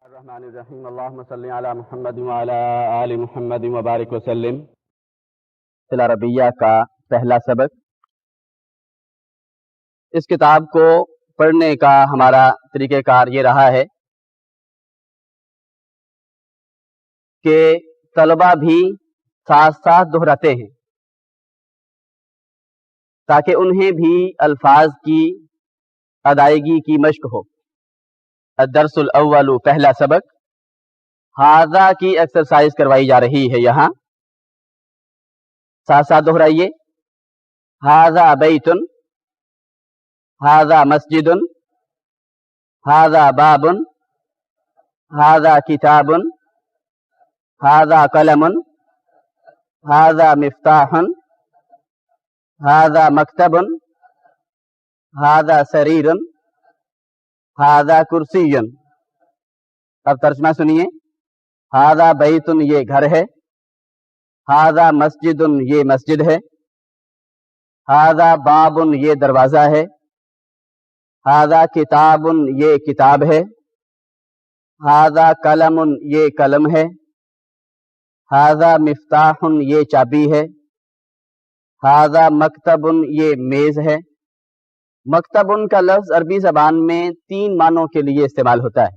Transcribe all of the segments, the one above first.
الرحمن الرحیم اللہم صلی علی محمد وعلی آل محمد وبارک وسلم۔ عربیہ کا پہلا سبق۔ اس کتاب کو پڑھنے کا ہمارا طریقہ کار یہ رہا ہے کہ طلبہ بھی ساتھ ساتھ دہراتے ہیں تاکہ انہیں بھی الفاظ کی ادائیگی کی مشق ہو۔ الدرس الاول، پہلا سبق، ھذا کی ایکسرسائز کروائی جا رہی ہے یہاں، ساتھ ساتھ دہرائیے۔ ھذا بیت، ھذا مسجد، ھذا باب، ھذا کتاب، ھذا قلم، ھذا مفتاح، ھذا مکتب، ھذا سریر، ھذا کرسی۔ اب ترجمہ سنیے۔ ھذا بیت، یہ گھر ہے۔ ھذا مسجد، یہ مسجد ہے۔ ھذا باب، یہ دروازہ ہے۔ ھذا کتاب، یہ کتاب ہے۔ ھذا قلم، یہ قلم ہے۔ ھذا مفتاح، یہ چابی ہے۔ ھذا مکتب، یہ میز ہے۔ مکتب کا لفظ عربی زبان میں 3 معنوں کے لیے استعمال ہوتا ہے۔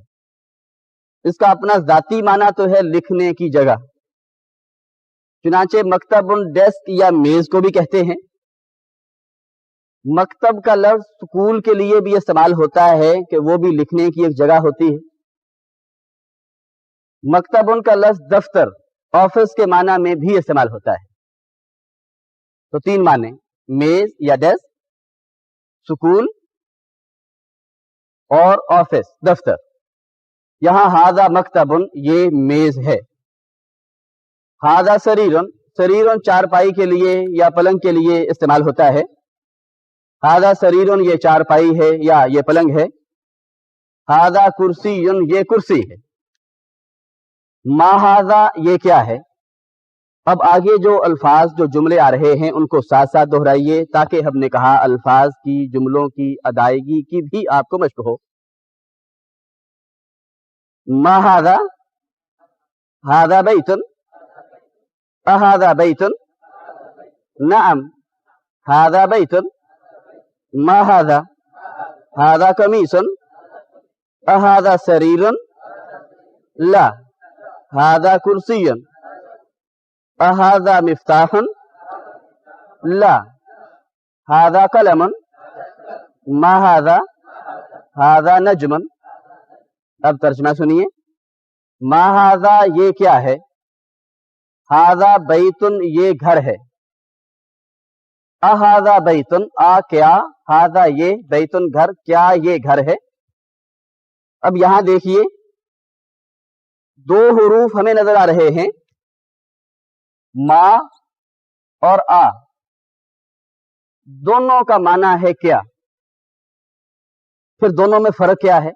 اس کا اپنا ذاتی معنی تو ہے لکھنے کی جگہ، چنانچہ مکتب ڈیسک یا میز کو بھی کہتے ہیں۔ مکتب کا لفظ سکول کے لیے بھی استعمال ہوتا ہے کہ وہ بھی لکھنے کی ایک جگہ ہوتی ہے۔ مکتب کا لفظ دفتر، آفس کے معنی میں بھی استعمال ہوتا ہے۔ تو 3 معنی، میز یا ڈیسک، سکول اور آفس، دفتر۔ یہاں ھذا مکتب، یہ میز ہے۔ ھذا سریر، سریر چارپائی کے لیے یا پلنگ کے لیے استعمال ہوتا ہے۔ ھذا سریر، یہ چارپائی ہے یا یہ پلنگ ہے۔ ھذا کرسی، یہ کرسی ہے۔ ما ھذا، یہ کیا ہے؟ اب آگے جو الفاظ، جو جملے آ رہے ہیں ان کو ساتھ ساتھ دہرائیے تاکہ ہم نے کہا الفاظ کی، جملوں کی ادائیگی کی بھی آپ کو مشق ہو۔ ما ھذا، ھذا بیت، اھذا بیت، نعم ھذا بیت۔ ما ھذا، ھذا قمیص، اھذا سریر، لا ھذا کرسی، اھذا مفتاح، لا ھذا قلم، ما ھذا، ھذا نجم۔ اب ترجمہ سنیے۔ ما ھذا، یہ کیا ہے؟ ھذا بیت، یہ گھر ہے۔ اھذا بیت، کیا؟ ھذا، یہ بیت، گھر، کیا یہ گھر ہے؟ اب یہاں دیکھیے 2 حروف ہمیں نظر آ رہے ہیں، ما اور آ، دونوں کا معنی ہے کیا؟ پھر دونوں میں فرق کیا ہے؟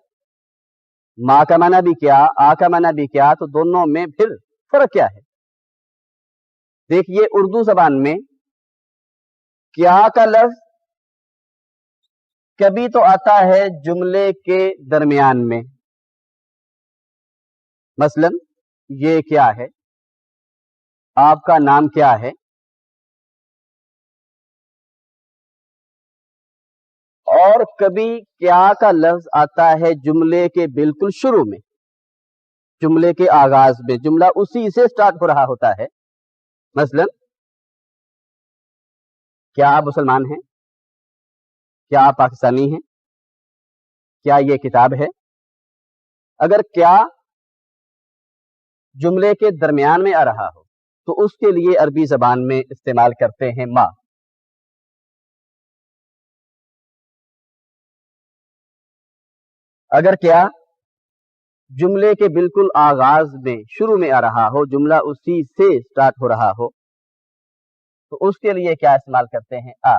ما کا معنی بھی کیا، آ کا معنی بھی کیا، تو دونوں میں پھر فرق کیا ہے؟ دیکھیے اردو زبان میں کیا کا لفظ کبھی تو آتا ہے جملے کے درمیان میں، مثلا یہ کیا ہے، آپ کا نام کیا ہے، اور کبھی کیا کا لفظ آتا ہے جملے کے بالکل شروع میں، جملے کے آغاز میں، جملہ اسی سے سٹارٹ ہو رہا ہوتا ہے۔ مثلا کیا آپ مسلمان ہیں؟ کیا آپ پاکستانی ہیں؟ کیا یہ کتاب ہے؟ اگر کیا جملے کے درمیان میں آ رہا ہو تو اس کے لیے عربی زبان میں استعمال کرتے ہیں ما۔ اگر کیا جملے کے بالکل آغاز میں، شروع میں آ رہا ہو، جملہ اسی سے سٹارٹ ہو رہا ہو، تو اس کے لیے کیا استعمال کرتے ہیں؟ آ۔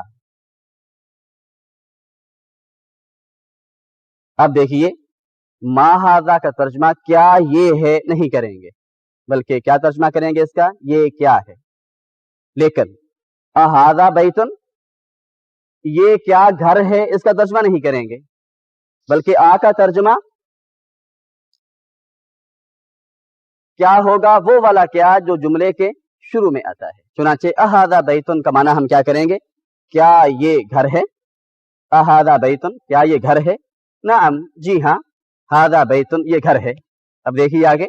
اب دیکھیے ما ھذا کا ترجمہ کیا یہ ہے نہیں کریں گے، بلکہ کیا ترجمہ کریں گے اس کا؟ یہ کیا ہے۔ لیکن اھذا بیت، یہ کیا گھر ہے، اس کا ترجمہ نہیں کریں گے، بلکہ آ کا ترجمہ کیا ہوگا؟ وہ والا کیا جو جملے کے شروع میں آتا ہے. چنانچہ اہذا بیتن کا معنی ہم کیا کریں گے؟ کیا یہ گھر ہے؟ اہذا بیتن، کیا یہ گھر ہے؟ نعم، جی ہاں. ہذا بیتن، یہ گھر ہے. اب دیکھیے آگے،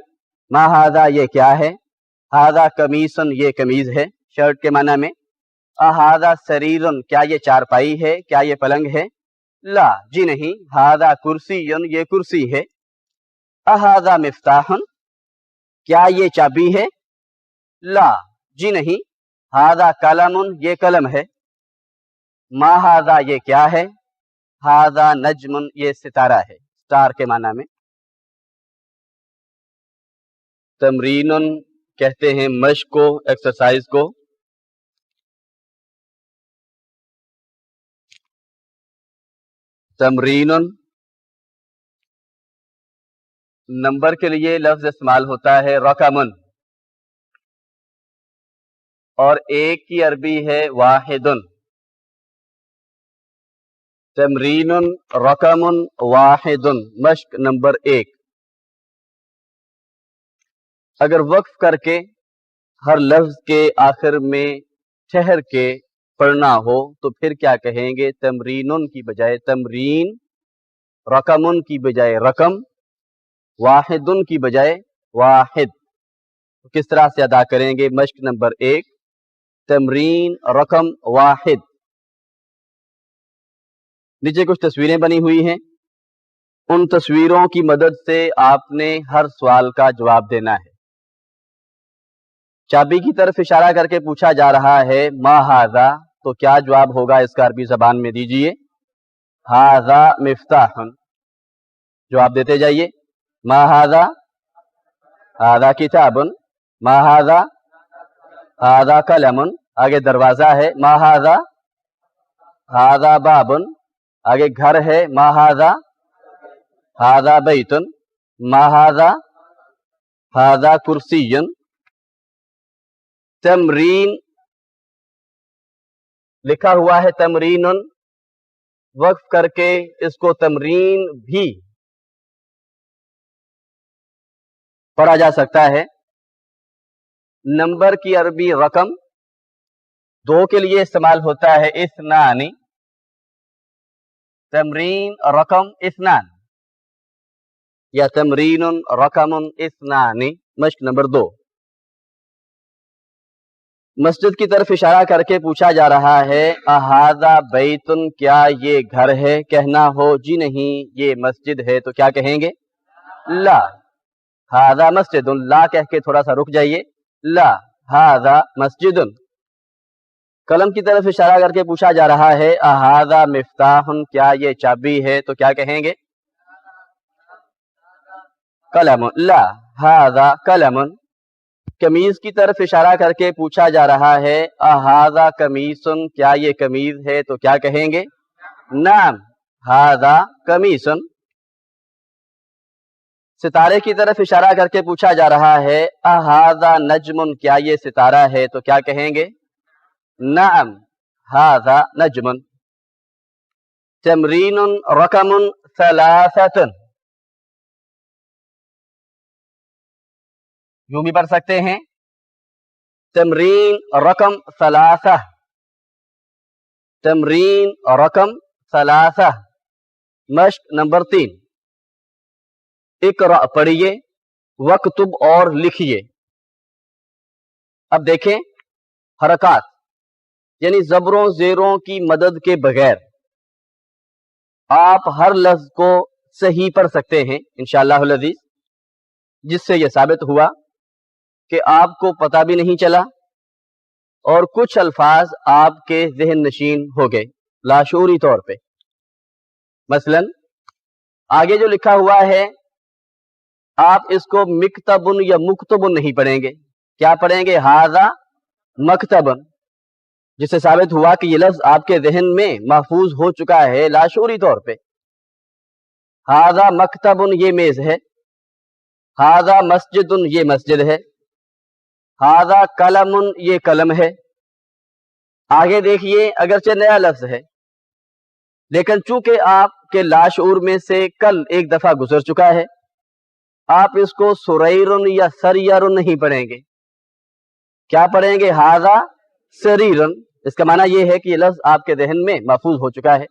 ما ہذا، یہ کیا ہے؟ ہذا قمیصن، یہ قمیض ہے، شرٹ کے معنی میں. اہذا سریرن، کیا یہ چارپائی ہے؟ کیا یہ پلنگ ہے؟ لا، جی نہیں. ہذا کرسیٌ، یہ کرسی ہے. اہذا مفتاحٌ، کیا یہ چابی ہے؟ لا، جی نہیں. ہذا قلم، یہ قلم ہے. ما ہذا، یہ کیا ہے؟ ہذا نجم، یہ ستارہ ہے، سٹار کے معنی میں. تمرین کہتے ہیں مشق کو، ایکسرسائز کو. تمرین نمبر کے لیے لفظ استعمال ہوتا ہے رقمن، اور ایک کی عربی ہے واحدن. تمرین رقمن واحدن، مشق نمبر 1. اگر وقف کر کے ہر لفظ کے آخر میں ٹھہر کے پڑھنا ہو تو پھر کیا کہیں گے؟ تمرینن کی بجائے تمرین، رقمن کی بجائے رقم، واحدن کی بجائے واحد. کس طرح سے ادا کریں گے؟ مشق نمبر 1، تمرین رقم واحد. نیچے کچھ تصویریں بنی ہوئی ہیں، ان تصویروں کی مدد سے آپ نے ہر سوال کا جواب دینا ہے. چابی کی طرف اشارہ کر کے پوچھا جا رہا ہے ما ہذا، تو کیا جواب ہوگا اس کا عربی زبان میں؟ دیجئے. ہذا مفتاح، جواب دیتے جائیے. ما ہذا، ہذا کتاب، ما ہذا، ہذا قلم، آگے دروازہ ہے، ما ہذا، ہذا باب، آگے گھر ہے، ما ہذا، ہذا بیت، ما ہذا، ہذا کرسی. تمرین لکھا ہوا ہے تمرین، وقف کر کے اس کو تمرین بھی پڑھا جا سکتا ہے. نمبر کی عربی رقم، 2 کے لیے استعمال ہوتا ہے اثنان. تمرین رقم اثنان یا تمرین رقم اثنان، مشق نمبر 2. مسجد کی طرف اشارہ کر کے پوچھا جا رہا ہے اہذا بیتن، کیا یہ گھر ہے؟ کہنا ہو جی نہیں یہ مسجد ہے، تو کیا کہیں گے؟ لا، ہذا مسجد. لا کہہ کے تھوڑا سا رک جائیے. لا، ہذا مسجد. قلم کی طرف اشارہ کر کے پوچھا جا رہا ہے اہذا مفتاح، کیا یہ چابی ہے؟ تو کیا کہیں گے؟ قلم. لا، ہذا قلم. قمیض کی طرف اشارہ کر کے پوچھا جا رہا ہے اہذا قمیص، کیا یہ قمیض ہے؟ تو کیا کہیں گے؟ نعم، ہذا قمیص. ستارے کی طرف اشارہ کر کے پوچھا جا رہا ہے اہذا نجم، کیا یہ ستارہ ہے؟ تو کیا کہیں گے؟ نعم، ہذا نجم. تمرین رقم 3، یوں بھی پڑھ سکتے ہیں تمرین رقم 3، تمرین رقم 3، مشق نمبر 3. اقرأ، پڑھیے، وکتب، اور لکھیے. اب دیکھیں حرکات یعنی زبروں زیروں کی مدد کے بغیر آپ ہر لفظ کو صحیح پڑھ سکتے ہیں انشاءاللہ العزیز، جس سے یہ ثابت ہوا کہ آپ کو پتہ بھی نہیں چلا اور کچھ الفاظ آپ کے ذہن نشین ہو گئے لاشعوری طور پہ. مثلا آگے جو لکھا ہوا ہے آپ اس کو مکتبن یا مکتبن نہیں پڑھیں گے. کیا پڑھیں گے؟ ہذا مکتبن، جس سے ثابت ہوا کہ یہ لفظ آپ کے ذہن میں محفوظ ہو چکا ہے لاشعوری طور پہ. ہذا مکتبن، یہ میز ہے. ہذا مسجدن، یہ مسجد ہے. ہذا قلمن، یہ قلم ہے. آگے دیکھیے اگرچہ نیا لفظ ہے لیکن چونکہ آپ کے لاشعور میں سے کل ایک دفعہ گزر چکا ہے आप इसको सुरैरुन या सरियरुन नहीं पढ़ेंगे, क्या पढ़ेंगे? हादा सरीरुन। इसका माना यह है कि ये लफ्ज आपके जहन में महफूज हो चुका है।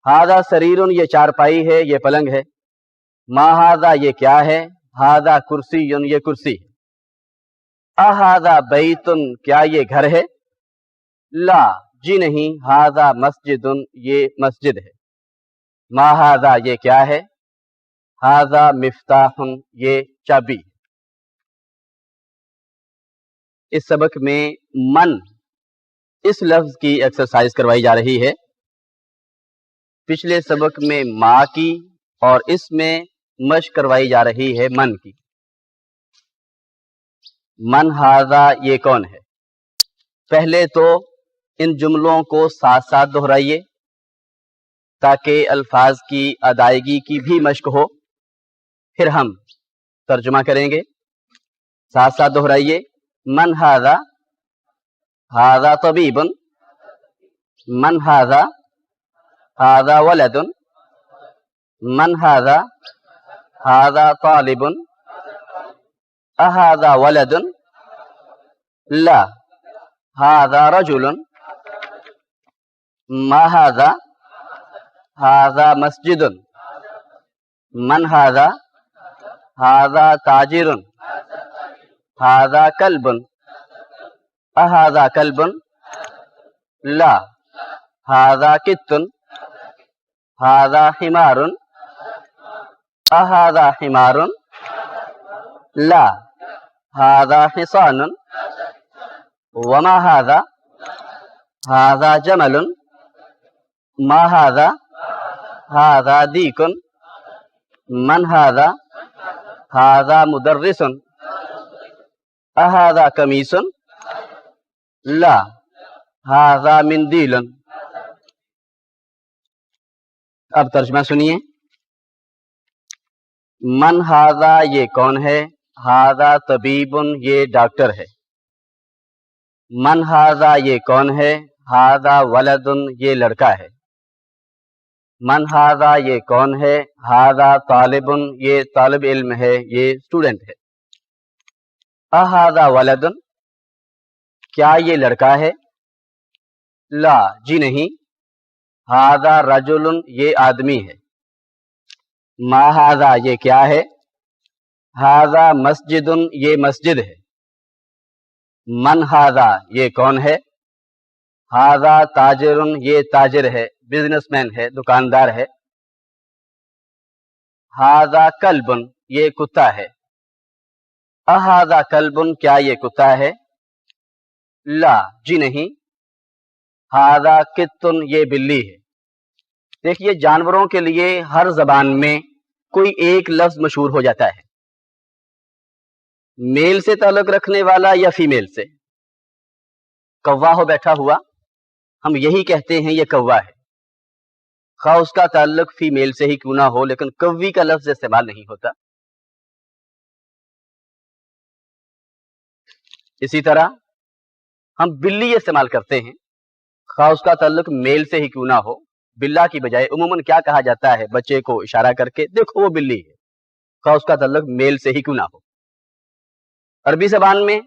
हादा सरीरुन ये चारपाई है, ये पलंग है। मा हादा ये क्या है? हादा कुर्सीयुन ये कुर्सी है। अहादा बैतुन क्या ये घर है? ला जी नहीं। हादा मस्जिदुन ये मस्जिद है। मा हादा ये क्या है? हादा मिफ्ताहुन ये चाबी। इस सबक में मन इस लफ्ज की एक्सरसाइज करवाई जा रही है। पिछले सबक में माँ की और इसमें मशक करवाई जा रही है मन की। मन हाजा ये कौन है? पहले तो इन जुमलों को साथ साथ दोहराइए ताकि अल्फाज की अदायगी की भी मशक हो। फिर हम तर्जुमा करेंगे। साथ साथ दोहराइए। मन हाजा, हाजा तबीबुन, मन हाजा, हाजा वलदुन, मन हाजा, हाजा तालिबुन, अहाजा वलदुन, ला हाजा रजुलन, मा हाजा, हाजा मस्जिदुन, मन हाजा, हाजा ताजिरुन, हाजा कल्बुन, अहाजा कल्बुन, ला हाजा कित्तुन, हाजा हिमारुन, अहाजा हिमारुन, ला हाजा हिसानुन, वमा हाजा, हाजा जमलुन, मा हाजा, हाजा दीकुन, मन हाजा, हाजा मुदर्रिसुन, अहाजा कमीसुन, ला हाजा मिंदीलन। अब तर्जुमा सुनिए। मन हाजा ये कौन है? हाजा तबीबुन ये डॉक्टर है। मन हाजा ये कौन है? हाजा वलदुन ये लड़का है। मन हाजा ये कौन है? हाजा तालिबुन ये तालिब इल्म है, ये स्टूडेंट है। अहाजा वलदुन क्या ये लड़का है? ला जी नहीं। हाजा रजुलुन ये आदमी है। मा हाजा ये क्या है? हाजा मस्जिदुन ये मस्जिद है। मन हाजा ये कौन है? हाजा ताजिरुन ये ताजिर है, बिजनेसमैन है, दुकानदार है। हाजा कल्बुन ये कुत्ता है। अहाजा कल्बुन क्या ये कुत्ता है? ला जी नहीं। हाजा कित्तुन ये बिल्ली है। देखिए, जानवरों के लिए हर जबान में कोई एक लफ्ज मशहूर हो जाता है, मेल से ताल्लुक रखने वाला या फीमेल से। कौवा हो बैठा हुआ, हम यही कहते हैं ये कौवा है, खा उसका ताल्लुक फीमेल से ही क्यों ना हो, लेकिन कौवी का लफ्ज इस्तेमाल नहीं होता। इसी तरह हम बिल्ली इस्तेमाल करते हैं, खा उसका ताल्लुक मेल से ही क्यों ना हो। बिल्ला की बजाय उमूमन क्या कहा जाता है बच्चे को इशारा करके? देखो वो बिल्ली है, खा उसका ताल्लुक मेल से ही क्यों ना हो। अरबी ज़बान में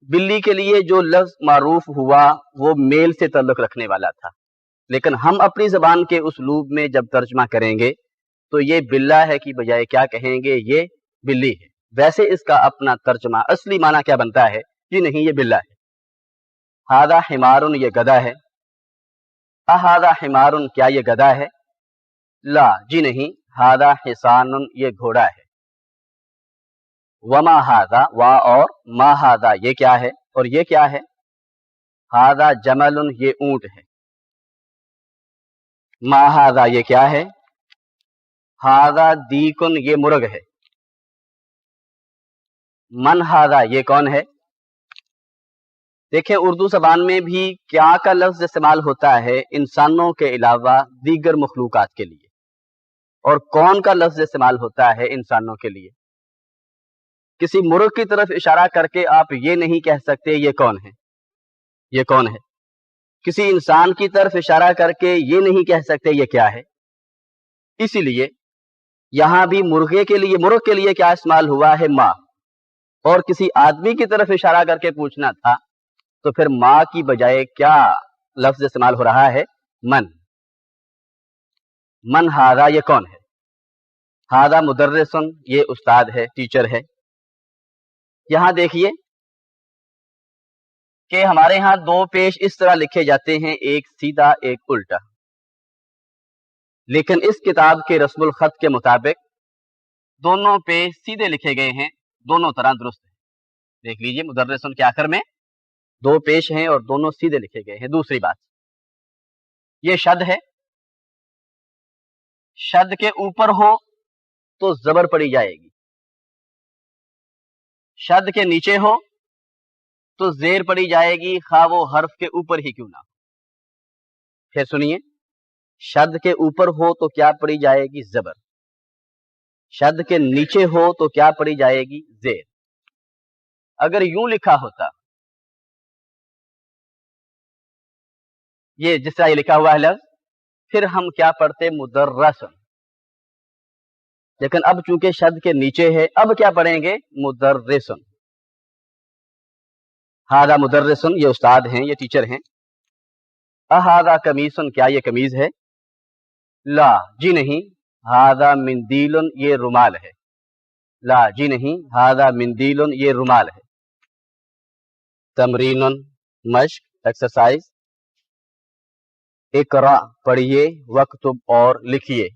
बिल्ली के लिए जो लफ्ज मारूफ हुआ वो मेल से ताल्लुक रखने वाला था, लेकिन हम अपनी ज़बान के उसलूब में जब तर्जमा करेंगे तो ये बिल्ला है की बजाय क्या कहेंगे? ये बिल्ली है। वैसे इसका अपना तर्जमा असली माना क्या बनता है? जी नहीं, ये बिल्ला है। हादा हिमारुन ये गधा है। अहादा हिमारुन क्या ये गधा है? ला जी नहीं। हादा हिसानुन ये घोड़ा है। वमा हादा वा और मा हादा ये क्या है और ये क्या है? हादा जमलुन ये ऊंट है। मा हादा ये क्या है? हादा दीकुन ये मुर्ग है। मन हादा ये कौन है? देखिए, उर्दू ज़बान में भी क्या का लफ्ज इस्तेमाल होता है इंसानों के अलावा दीगर मखलूकात के लिए, और कौन का लफ्ज इस्तेमाल होता है इंसानों के लिए। किसी मुर्ग की तरफ इशारा करके आप ये नहीं कह सकते ये कौन है, ये कौन है। किसी इंसान की तरफ इशारा करके ये नहीं कह सकते ये क्या है। इसीलिए यहां भी मुर्गे के लिए, मुर्ग के लिए क्या इस्तेमाल हुआ है? माँ। और किसी आदमी की तरफ इशारा करके पूछना था तो फिर माँ की बजाय क्या लफ्ज इस्तेमाल हो रहा है? मन। मन हादा, ये कौन है? हादा मुदर्रिसन, ये उस्ताद है, टीचर है। यहां देखिए कि हमारे यहां दो पेश इस तरह लिखे जाते हैं, एक सीधा एक उल्टा, लेकिन इस किताब के रस्मुल खत के मुताबिक दोनों पेश सीधे लिखे गए हैं, दोनों तरह दुरुस्त है। देख लीजिए, मुदर्रिसन के आखिर में दो पेश हैं और दोनों सीधे लिखे गए हैं। दूसरी बात, ये शद है, शद के ऊपर हो तो जबर पड़ी जाएगी, शद के नीचे हो तो जेर पड़ी जाएगी, खा वो हर्फ के ऊपर ही क्यों ना हो। फिर सुनिए, शद के ऊपर हो तो क्या पड़ी जाएगी? जबर। शद के नीचे हो तो क्या पड़ी जाएगी? जेर। अगर यूं लिखा होता, ये जिस तरह ये लिखा हुआ है लफ्ज, फिर हम क्या पढ़ते? मुदर्रसन। लेकिन अब चूंकि शद के नीचे है, अब क्या पढ़ेंगे? मुदर्रिसन। हादा मुदर्रिसन, ये उस्ताद हैं, ये टीचर हैं। अहादा कमीसन, क्या ये कमीज है? ला, जी नहीं। हादा मिंदीलन, ये रुमाल है। ला, जी नहीं। हादा मिंदीलन, ये रुमाल है। तमरीनुन, मश्क, एक्सरसाइज। इकरा, पढ़िए, वक्तुब, और लिखिए।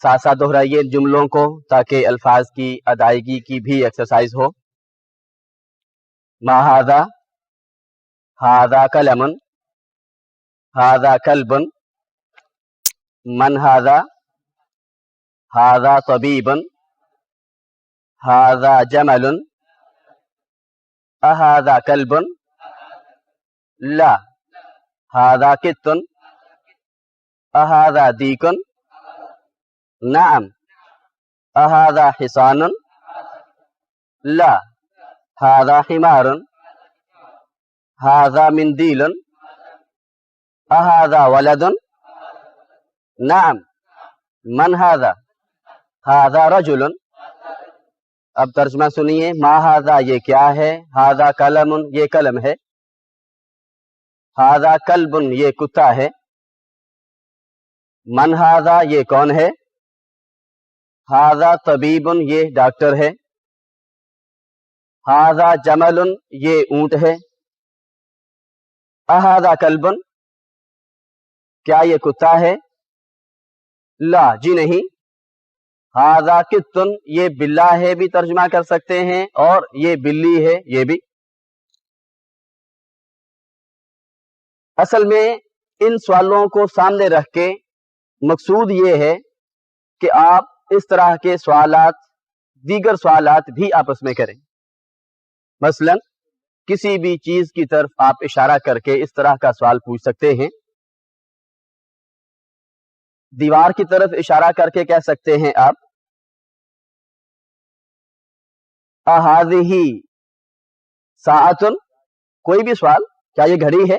साथ साथ दोहराइए जुमलों को ताकि अल्फाज की अदायगी की भी एक्सरसाइज हो। मा हादा, हादा कलमन, हादा कल्बन। मन हादा, हादा तबीबन, हादा जमलन। अहादा कल्बन, ला। हादा कित्तन, अहादा दीकन। नाम, अहादा हिसानन, ला। हादा हिमारन। हादा मिंदीलन, अहादा वलदन। नाम, मन हादा, हादा रजुलन। अब तर्जुमा सुनिए। मा हादा, ये क्या है? हादा कलमुन, ये कलम है। हादा कल्बुन, ये कुत्ता है। मन हादा, ये कौन है? हादा तबीबुन, ये डॉक्टर है। हादा जमलुन, ये ऊंट है। अहादा कल्बुन, क्या ये कुत्ता है? ला, जी नहीं। हादा कित्तुन, ये बिल्ला है भी तर्जुमा कर सकते हैं, और ये बिल्ली है, ये भी। असल में इन सवालों को सामने रख के मकसूद ये है कि आप इस तरह के सवालात, दीगर सवालात भी आपस में करें। मसलन किसी भी चीज की तरफ आप इशारा करके इस तरह का सवाल पूछ सकते हैं। दीवार की तरफ इशारा करके कह सकते हैं आप, अहादिही साअतुन, कोई भी सवाल, क्या ये घड़ी है?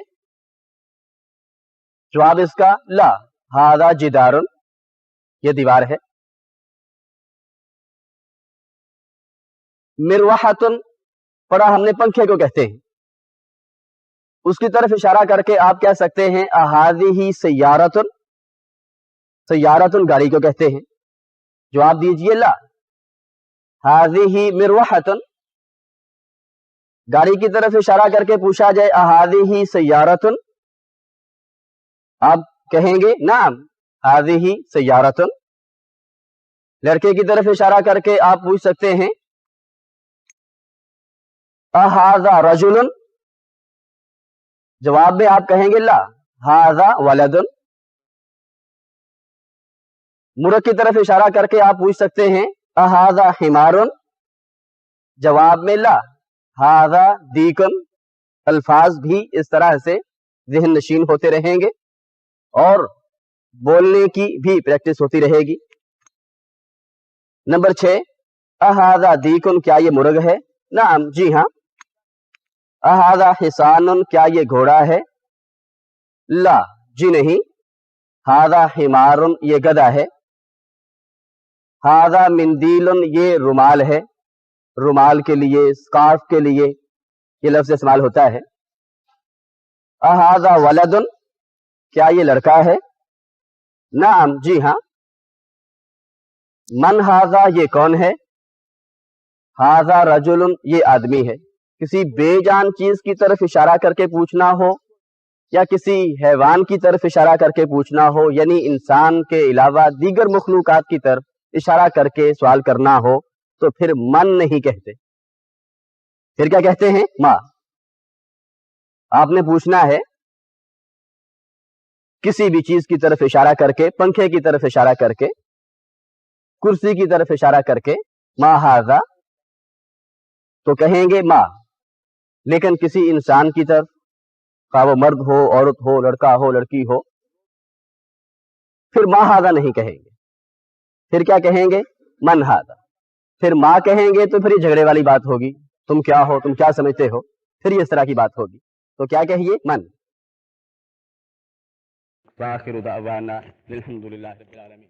जवाब इसका ला। हादा जिदारुन, ये दीवार है। मिरवाहतुन, पढ़ा हमने पंखे को कहते हैं, उसकी तरफ इशारा करके आप कह सकते हैं अहादिही सय्यारतुन, सय्यारतुन गाड़ी को कहते हैं। जवाब दीजिए ला। हादिही मिरवाहतुन, गाड़ी की तरफ इशारा करके पूछा जाए अहादिही सय्यारतुन, आप कहेंगे नाम, हादिही सय्यारतुन। लड़के की तरफ इशारा करके आप पूछ सकते हैं अहाजा रजुलन, जवाब में आप कहेंगे ला। हाजा वलदुन। मुर्ग की तरफ इशारा करके आप पूछ सकते हैं अहाजा हिमारुन, जवाब में ला। हाजा दीकन। अल्फाज भी इस तरह से ज़हन नशीन होते रहेंगे और बोलने की भी प्रैक्टिस होती रहेगी। नंबर 6, अहाजा दीकुन, क्या ये मुर्ग है? नाम, जी हाँ। अहाजा हिसानुन, क्या ये घोड़ा है? ला, जी नहीं। हादा हिमारुन ये गधा है, हादा मिंदीलुन ये रुमाल है, रुमाल के लिए, स्कार्फ के लिए ये लफ्ज इस्तेमाल होता है। अहादा वलदुन क्या ये लड़का है? नाम जी हाँ। मन हाजा ये कौन है? हाजा रजुलुन ये आदमी है। किसी बेजान चीज की तरफ इशारा करके पूछना हो या किसी हैवान की तरफ इशारा करके पूछना हो, यानी इंसान के अलावा दीगर मखलूकात की तरफ इशारा करके सवाल करना हो, तो फिर मन नहीं कहते, फिर क्या कहते हैं? माँ। आपने पूछना है किसी भी चीज की तरफ इशारा करके, पंखे की तरफ इशारा करके, कुर्सी की तरफ इशारा करके, माँ हाजा, तो कहेंगे माँ। लेकिन किसी इंसान की तरफ, खा वो मर्द हो, औरत हो, लड़का हो, लड़की हो, फिर माँ हाजा नहीं कहेंगे, फिर क्या कहेंगे? मन हाजा। फिर माँ कहेंगे तो फिर ये झगड़े वाली बात होगी, तुम क्या हो, तुम क्या समझते हो, फिर ये इस तरह की बात होगी। तो क्या कहिए? मन। वाखिरु दावाना अल्हम्दुलिल्लाहि रब्बिल आलमीन।